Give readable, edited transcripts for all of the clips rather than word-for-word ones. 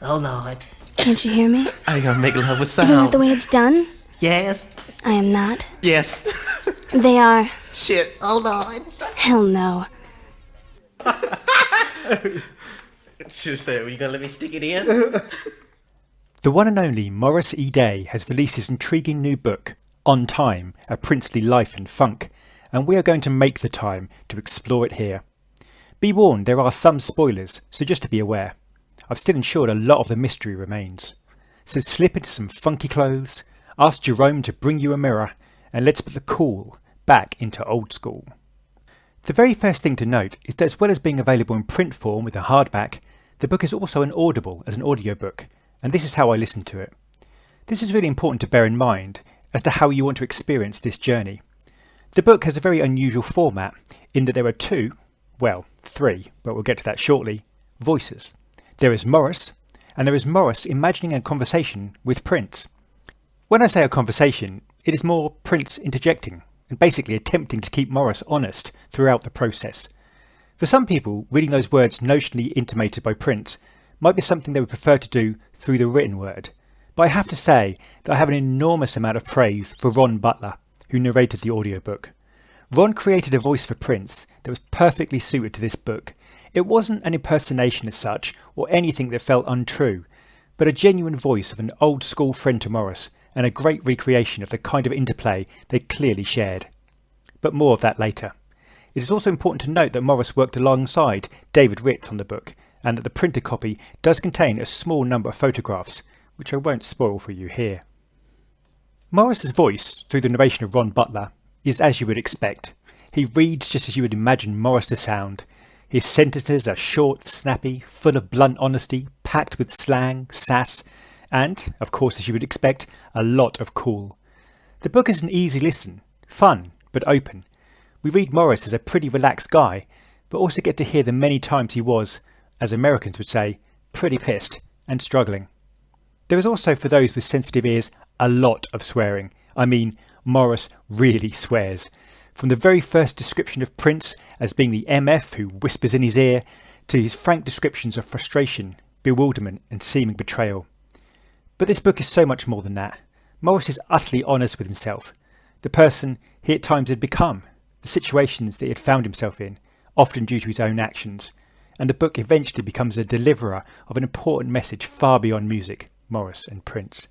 Oh Lord. Can't you hear me? I gotta make love with sound. Isn't that the way it's done? Yes. I am not. Yes. They are. Shit. Oh Lord. Hell no. Should have said, were you gonna let me stick it in? The one and only Morris E. Day has released his intriguing new book, On Time, A Princely Life in Funk, and we are going to make the time to explore it here. Be warned, there are some spoilers, so just to be aware. I've still ensured a lot of the mystery remains. So slip into some funky clothes, ask Jerome to bring you a mirror, and let's put the cool back into old school. The very first thing to note is that as well as being available in print form with a hardback, the book is also on Audible as an audiobook, and this is how I listen to it. This is really important to bear in mind as to how you want to experience this journey. The book has a very unusual format in that there are three, but we'll get to that shortly, voices. There is Morris, and there is Morris imagining a conversation with Prince. When I say a conversation, it is more Prince interjecting and basically attempting to keep Morris honest throughout the process. For some people, reading those words notionally intimated by Prince might be something they would prefer to do through the written word. But I have to say that I have an enormous amount of praise for Ron Butler, who narrated the audiobook. Ron created a voice for Prince that was perfectly suited to this book. It wasn't an impersonation as such, or anything that felt untrue, but a genuine voice of an old school friend to Morris, and a great recreation of the kind of interplay they clearly shared. But more of that later. It is also important to note that Morris worked alongside David Ritz on the book, and that the printed copy does contain a small number of photographs, which I won't spoil for you here. Morris's voice, through the narration of Ron Butler, is as you would expect. He reads just as you would imagine Morris to sound. His sentences are short, snappy, full of blunt honesty, packed with slang, sass, and, of course as you would expect, a lot of cool. The book is an easy listen, fun, but open. We read Morris as a pretty relaxed guy, but also get to hear the many times he was, as Americans would say, pretty pissed and struggling. There is also, for those with sensitive ears, a lot of swearing. I mean, Morris really swears. From the very first description of Prince as being the MF who whispers in his ear, to his frank descriptions of frustration, bewilderment and seeming betrayal. But this book is so much more than that. Morris is utterly honest with himself, the person he at times had become, the situations that he had found himself in, often due to his own actions, and the book eventually becomes a deliverer of an important message far beyond music, Morris and Prince.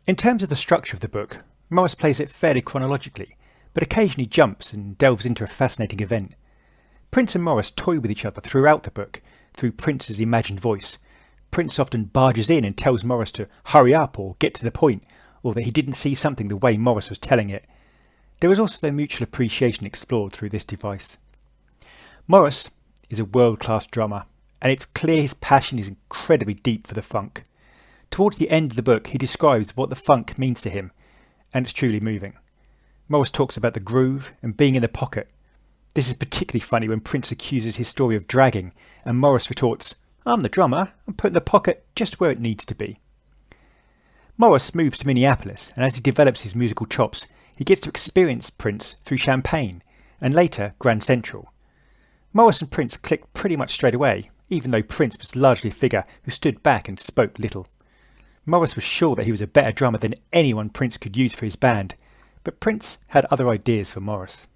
In terms of the structure of the book, Morris plays it fairly chronologically, but occasionally jumps and delves into a fascinating event. Prince and Morris toy with each other throughout the book, through Prince's imagined voice. Prince often barges in and tells Morris to hurry up or get to the point, or that he didn't see something the way Morris was telling it. There is also their mutual appreciation explored through this device. Morris is a world-class drummer, and it's clear his passion is incredibly deep for the funk. Towards the end of the book, he describes what the funk means to him, and it's truly moving. Morris talks about the groove and being in the pocket. This is particularly funny when Prince accuses his story of dragging, and Morris retorts, "I'm the drummer, I'm putting the pocket just where it needs to be." Morris moves to Minneapolis, and as he develops his musical chops, he gets to experience Prince through Champaign, and later Grand Central. Morris and Prince clicked pretty much straight away, even though Prince was largely a figure who stood back and spoke little. Morris was sure that he was a better drummer than anyone Prince could use for his band, but Prince had other ideas for Morris.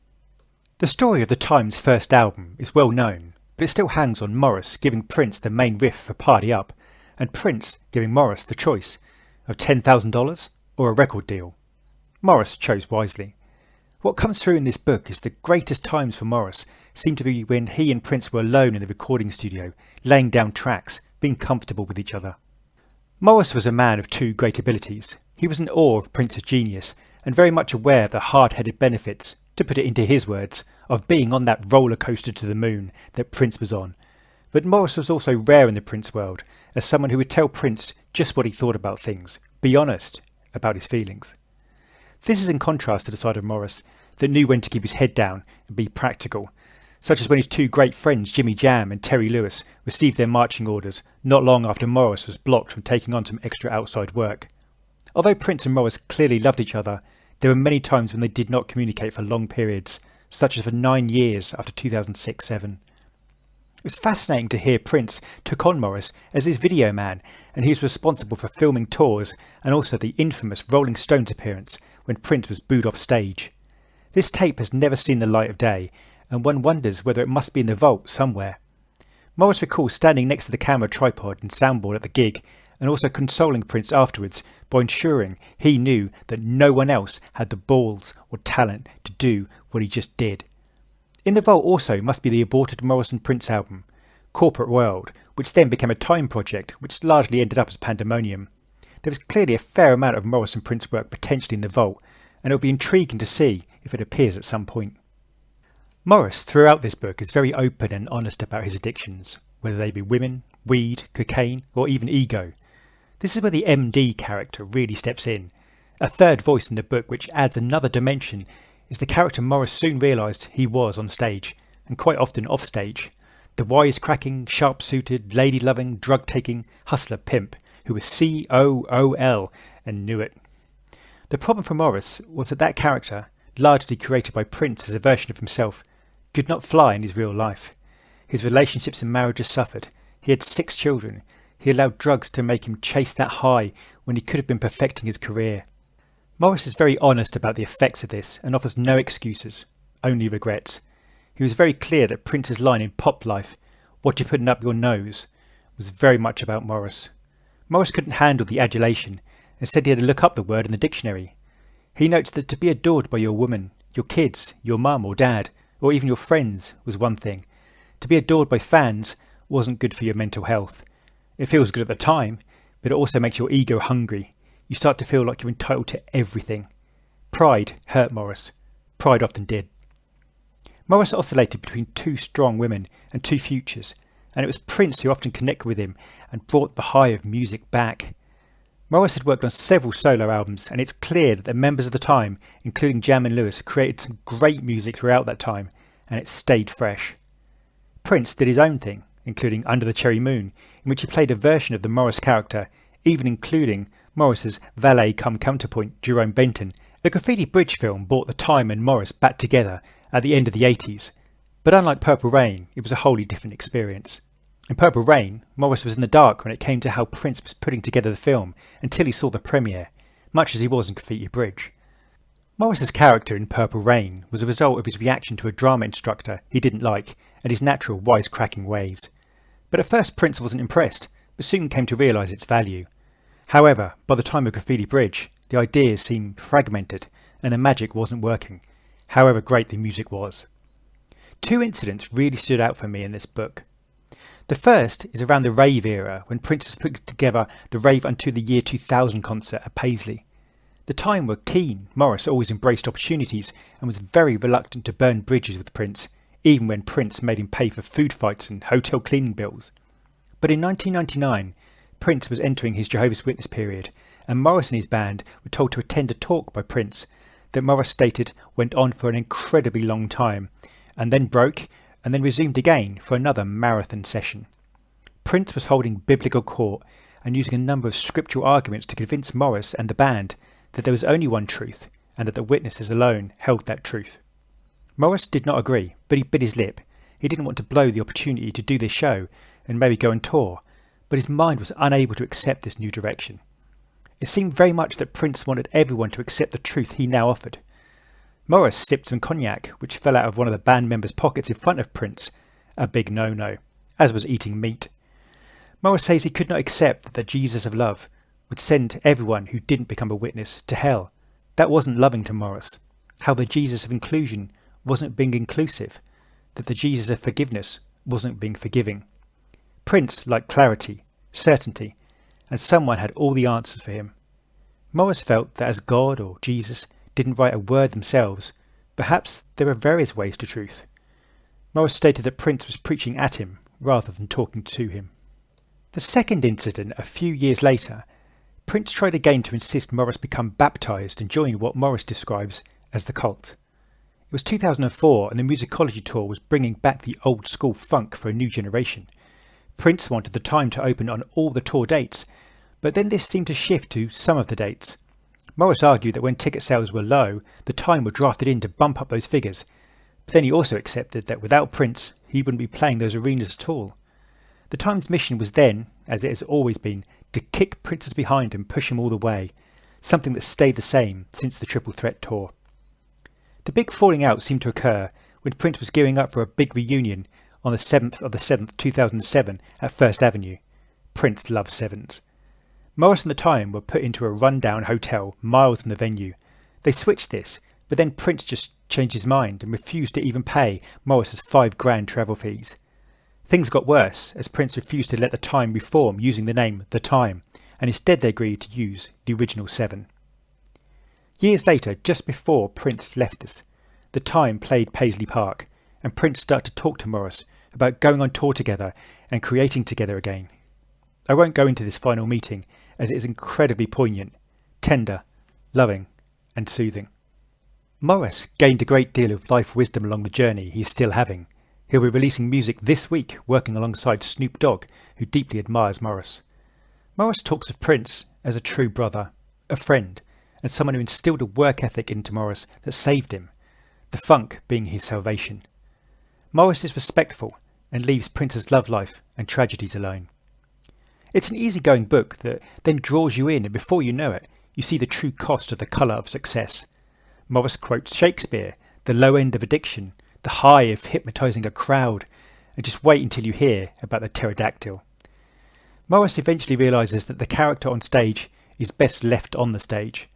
The story of the Times' first album is well known, but it still hangs on Morris giving Prince the main riff for Party Up, and Prince giving Morris the choice of $10,000 or a record deal. Morris chose wisely. What comes through in this book is the greatest times for Morris seem to be when he and Prince were alone in the recording studio, laying down tracks, being comfortable with each other. Morris was a man of two great abilities. He was in awe of Prince's genius, and very much aware of the hard-headed benefits, to put it into his words, of being on that roller coaster to the moon that Prince was on. But Morris was also rare in the Prince world, as someone who would tell Prince just what he thought about things, be honest about his feelings. This is in contrast to the side of Morris that knew when to keep his head down and be practical, such as when his two great friends Jimmy Jam and Terry Lewis received their marching orders not long after Morris was blocked from taking on some extra outside work. Although Prince and Morris clearly loved each other, there were many times when they did not communicate for long periods, such as for 9 years after 2006-07. It was fascinating to hear Prince took on Morris as his video man, and he was responsible for filming tours and also the infamous Rolling Stones appearance when Prince was booed off stage. This tape has never seen the light of day, and one wonders whether it must be in the vault somewhere. Morris recalls standing next to the camera tripod and soundboard at the gig, and also consoling Prince afterwards by ensuring he knew that no one else had the balls or talent to do what he just did. In the vault also must be the aborted Morris and Prince album, Corporate World, which then became a Time project which largely ended up as Pandemonium. There was clearly a fair amount of Morris and Prince work potentially in the vault, and it will be intriguing to see if it appears at some point. Morris throughout this book is very open and honest about his addictions, whether they be women, weed, cocaine or even ego. This is where the MD character really steps in. A third voice in the book which adds another dimension is the character Morris soon realised he was on stage, and quite often off stage. The wisecracking, sharp-suited, lady-loving, drug-taking hustler pimp who was COOL and knew it. The problem for Morris was that character, largely created by Prince as a version of himself, could not fly in his real life. His relationships and marriages suffered. He had 6 children. He allowed drugs to make him chase that high when he could have been perfecting his career. Morris is very honest about the effects of this and offers no excuses, only regrets. He was very clear that Prince's line in Pop Life, "What you putting up your nose," was very much about Morris. Morris couldn't handle the adulation and said he had to look up the word in the dictionary. He notes that to be adored by your woman, your kids, your mum or dad, or even your friends was one thing. To be adored by fans wasn't good for your mental health. It feels good at the time, but it also makes your ego hungry. You start to feel like you're entitled to everything. Pride hurt Morris. Pride often did. Morris oscillated between 2 strong women and 2 futures, and it was Prince who often connected with him and brought the high of music back. Morris had worked on several solo albums, and it's clear that the members of the time, including Jam and Lewis, created some great music throughout that time, and it stayed fresh. Prince did his own thing, including Under the Cherry Moon, in which he played a version of the Morris character, even including Morris's valet cum counterpoint Jerome Benton. The Graffiti Bridge film brought the time and Morris back together at the end of the 80s, but unlike Purple Rain, it was a wholly different experience. In Purple Rain, Morris was in the dark when it came to how Prince was putting together the film until he saw the premiere, much as he was in Graffiti Bridge. Morris's character in Purple Rain was a result of his reaction to a drama instructor he didn't like and his natural wisecracking ways. But at first Prince wasn't impressed, but soon came to realise its value. However, by the time of Graffiti Bridge, the ideas seemed fragmented and the magic wasn't working, however great the music was. 2 incidents really stood out for me in this book. The first is around the rave era, when Prince was putting together the Rave Unto the Year 2000 concert at Paisley. The time were keen. Morris always embraced opportunities and was very reluctant to burn bridges with Prince, even when Prince made him pay for food fights and hotel cleaning bills. But in 1999, Prince was entering his Jehovah's Witness period, and Morris and his band were told to attend a talk by Prince that Morris stated went on for an incredibly long time, and then broke, and then resumed again for another marathon session. Prince was holding biblical court and using a number of scriptural arguments to convince Morris and the band that there was only one truth, and that the witnesses alone held that truth. Morris did not agree, but he bit his lip. He didn't want to blow the opportunity to do this show and maybe go on tour, but his mind was unable to accept this new direction. It seemed very much that Prince wanted everyone to accept the truth he now offered. Morris sipped some cognac, which fell out of one of the band members' pockets in front of Prince, a big no-no, as was eating meat. Morris says he could not accept that the Jesus of love would send everyone who didn't become a witness to hell. That wasn't loving to Morris. How the Jesus of inclusion wasn't being inclusive, that the Jesus of forgiveness wasn't being forgiving. Prince liked clarity, certainty, and someone had all the answers for him. Morris felt that as God or Jesus didn't write a word themselves, perhaps there were various ways to truth. Morris stated that Prince was preaching at him rather than talking to him. The second incident, a few years later, Prince tried again to insist Morris become baptised and join what Morris describes as the cult. It was 2004 and the musicology tour was bringing back the old school funk for a new generation. Prince wanted the time to open on all the tour dates, but then this seemed to shift to some of the dates. Morris argued that when ticket sales were low, the time were drafted in to bump up those figures, but then he also accepted that without Prince, he wouldn't be playing those arenas at all. The Time's mission was then, as it has always been, to kick Prince's behind and push him all the way, something that stayed the same since the Triple Threat tour. The big falling out seemed to occur when Prince was gearing up for a big reunion on the 7th of the 7th, 2007 at First Avenue. Prince loves sevens. Morris and the Time were put into a run-down hotel miles from the venue. They switched this, but then Prince just changed his mind and refused to even pay Morris's $5,000 travel fees. Things got worse as Prince refused to let the Time reform using the name The Time, and instead they agreed to use the original 7. Years later, just before Prince left us, the Time played Paisley Park, and Prince started to talk to Morris about going on tour together and creating together again. I won't go into this final meeting as it is incredibly poignant, tender, loving and soothing. Morris gained a great deal of life wisdom along the journey he is still having. He'll be releasing music this week working alongside Snoop Dogg, who deeply admires Morris. Morris talks of Prince as a true brother, a friend, and someone who instilled a work ethic into Morris that saved him, the funk being his salvation. Morris is respectful and leaves Prince's love life and tragedies alone. It's an easygoing book that then draws you in, and before you know it, you see the true cost of the colour of success. Morris quotes Shakespeare, the low end of addiction, the high of hypnotising a crowd, and just wait until you hear about the pterodactyl. Morris eventually realises that the character on stage is best left on the stage.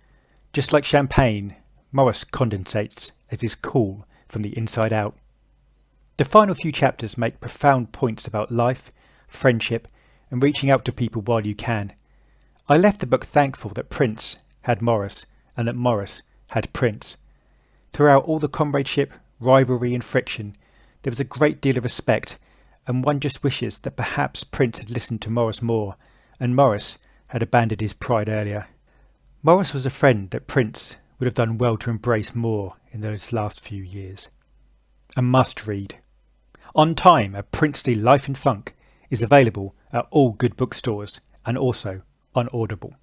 Just like champagne, Morris condensates as is cool from the inside out. The final few chapters make profound points about life, friendship, and reaching out to people while you can. I left the book thankful that Prince had Morris and that Morris had Prince. Throughout all the comradeship, rivalry and friction, there was a great deal of respect, and one just wishes that perhaps Prince had listened to Morris more, and Morris had abandoned his pride earlier. Morris was a friend that Prince would have done well to embrace more in those last few years. A must read. On Time, A Princely Life in Funk is available at all good bookstores and also on Audible.